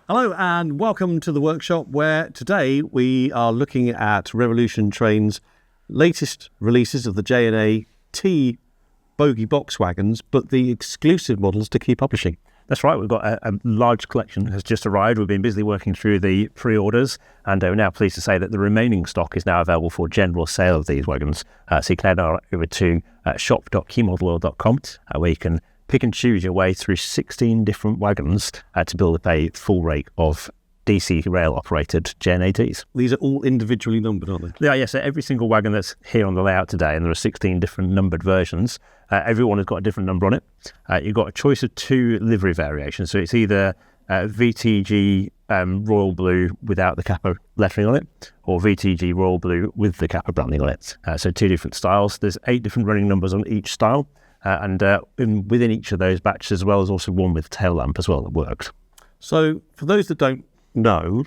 Hello and welcome to the workshop, where today we are looking at Revolution Train's latest releases of the JNA-T bogie box wagons, but the exclusive models to Key Publishing. That's right, we've got a large collection has just arrived. We've been busily working through the pre-orders, and we're now pleased to say that the remaining stock is now available for general sale of these wagons. So you can head on over to shop.keymodeloil.com, where you can pick and choose your way through 16 different wagons to build up a full rake of DC rail-operated JNA-Ts. These are all individually numbered, aren't they? They are, yes. So every single wagon that's here on the layout today, and there are 16 different numbered versions, everyone has got a different number on it. You've got a choice of two livery variations. So it's either VTG Royal Blue without the Cappagh lettering on it, or VTG Royal Blue with the Cappagh branding on it. So two different styles. There's 8 different running numbers on each style, and within each of those batches as well, there's also one with tail lamp as well that works. So for those that don't know,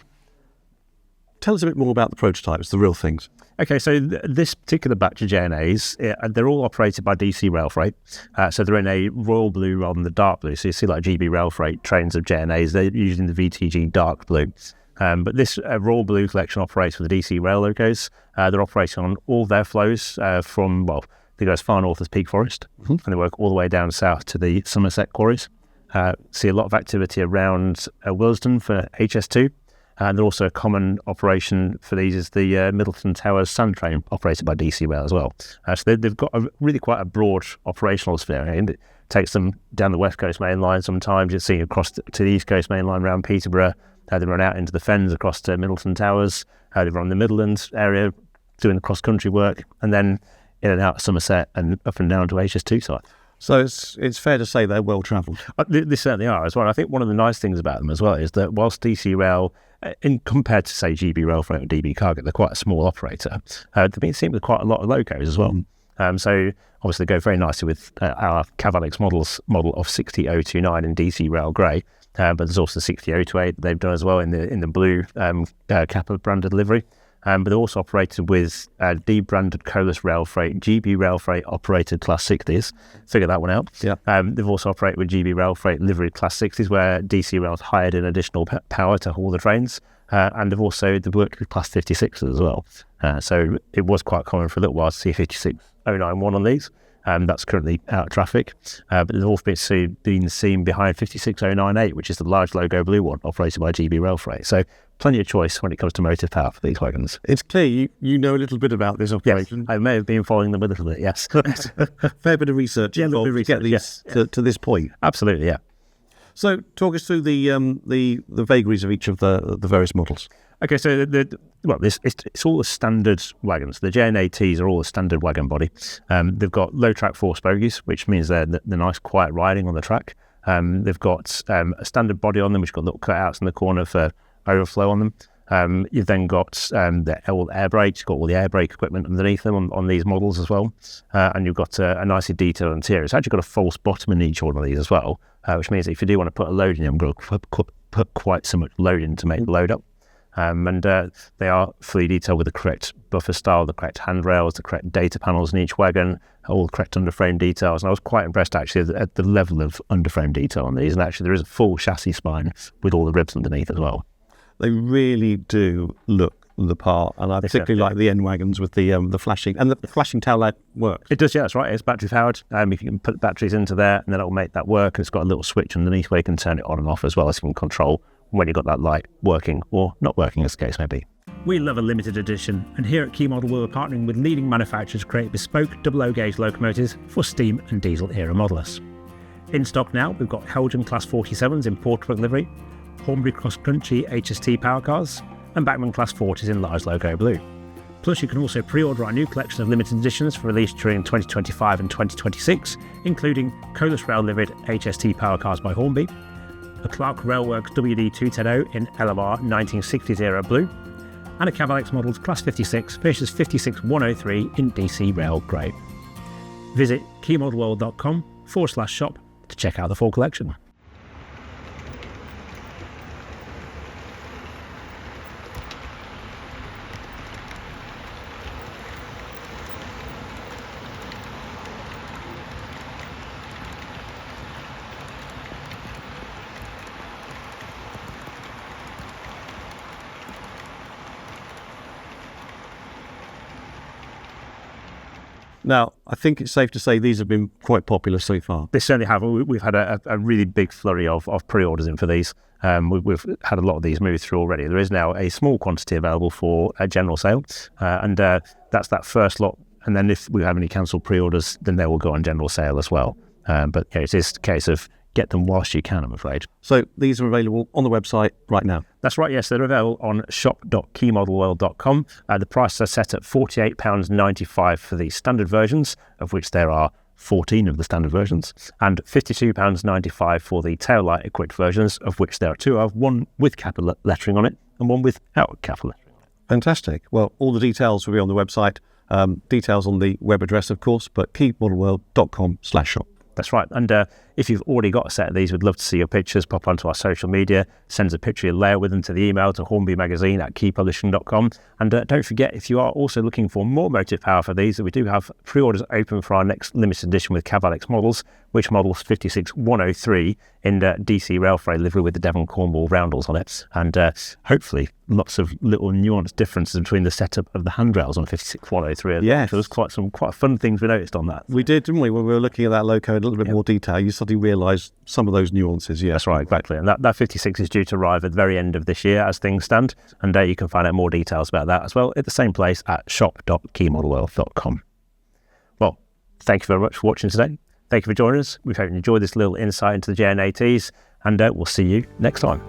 tell us a bit more about the prototypes, the real things. Okay, so this particular batch of JNAs, they're all operated by DC Rail Freight. So they're in a royal blue rather than the dark blue. So you see like GB Rail Freight trains of JNAs, they're using the VTG dark blue. But this royal blue collection operates with the DC Rail logos. They're operating on all their flows from, well, they go as far north as Peak Forest, and they work all the way down south to the Somerset quarries. See a lot of activity around Willesden for HS2. And also a common operation for these is the Middleton Towers Sand Train, operated by DC Rail as well. So they've got really quite a broad operational sphere, and it takes them down the West Coast Main Line sometimes. You see across to the East Coast Main Line around Peterborough. They run out into the Fens across to Middleton Towers. They run the Midlands area doing the cross-country work, and then in and out of Somerset and up and down to HS2 site. So it's fair to say they're well travelled. They certainly are as well. I think one of the nice things about them as well is that whilst DC Rail, compared to say GB Rail Freight or DB Cargo, they're quite a small operator. They've been seen with quite a lot of locos as well. So obviously they go very nicely with our Cavalix model of 60029 in DC Rail Grey, but there's also 60028 they've done as well in the blue Cappagh branded livery. But they're also operated with D-branded Colas Rail Freight, GB Rail Freight operated Class 60s. Figure that one out. Yeah. They've also operated with GB Rail Freight livery Class 60s, where DC Rail's hired in additional power to haul the trains. And they've worked with Class 56s as well. So it was quite common for a little while to see 56091 on these. That's currently out of traffic. But they've also been seen behind 56098, which is the large logo blue one, operated by GB Rail Freight. So plenty of choice when it comes to motive power for these wagons. It's clear you know a little bit about this operation. Yes, I may have been following them a little bit, yes. Fair bit of research involved to get these to this point. Absolutely, yeah. So talk us through the vagaries of each of the various models. Okay, so it's all the standard wagons. The JNA-Ts are all a standard wagon body. They've got low track force bogies, which means they're nice, quiet riding on the track. They've got a standard body on them, which got little cutouts in the corner for overflow on them. You've then got the air brakes. You've got all the air brake equipment underneath them on these models as well. And you've got a nicely detailed interior. It's actually got a false bottom in each one of these as well, which means that if you do want to put a load in, you've got to put quite so much load in to make the load up. And they are fully detailed with the correct buffer style, the correct handrails, the correct data panels in each wagon, all the correct underframe details. And I was quite impressed actually at the level of underframe detail on these. And actually there is a full chassis spine with all the ribs underneath as well. They really do look the part, and I particularly like the end wagons with the flashing, and the flashing tail light works. It does, yeah, that's right. It's battery powered. You can put batteries into there, and then it'll make that work. And it's got a little switch underneath where you can turn it on and off as well, as you can control when you've got that light working or not working, as the case may be. We love a limited edition, and here at Key Model we're partnering with leading manufacturers to create bespoke double-O gauge locomotives for steam and diesel era modelers. In stock now, we've got Helgen Class 47s in Portruck livery, Hornbury Cross Country HST power cars, and Bachmann Class 40s in large logo blue. Plus, you can also pre-order our new collection of limited editions for release during 2025 and 2026, including Colas Rail livered HST power cars by Hornby, a Clark Railworks WD210 in LMR 1960s era blue, and a Cavalix Models Class 56 finishes 56103 in DC Rail Grey. Visit keymodelworld.com/shop to check out the full collection. Now, I think it's safe to say these have been quite popular so far. They certainly have. We've had a really big flurry of pre-orders in for these. We've had a lot of these move through already. There is now a small quantity available for a general sale, and that's that first lot. And then if we have any cancelled pre-orders, then they will go on general sale as well. But it is a case of get them whilst you can, I'm afraid. So these are available on the website right now? That's right, yes. They're available on shop.keymodelworld.com. The prices are set at £48.95 for the standard versions, of which there are 14 of the standard versions, and £52.95 for the taillight equipped versions, of which there are two. I have one with Cappagh lettering on it and one without Cappagh lettering on it. Fantastic. Well, all the details will be on the website. Details on the web address, of course, but keymodelworld.com/shop. That's right. And if you've already got a set of these, we'd love to see your pictures. Pop onto our social media, send us a picture of your layout with them to the email to hornbymagazine@keypublishing.com. And don't forget, if you are also looking for more motive power for these, we do have pre-orders open for our next limited edition with Cavalix models, which models 56103 in DC rail freight livery with the Devon Cornwall roundels on it. And hopefully lots of little nuanced differences between the setup of the handrails on 56103. Yes. So there's quite fun things we noticed on that. We did, didn't we? When we were looking at that loco in a little bit more detail, you suddenly realised some of those nuances. Yeah, that's right, exactly. And that 56 is due to arrive at the very end of this year as things stand. And you can find out more details about that as well at the same place at shop.keymodelworld.com. Well, thank you very much for watching today. Thank you for joining us. We hope you enjoyed this little insight into the JNA-Ts, and we'll see you next time.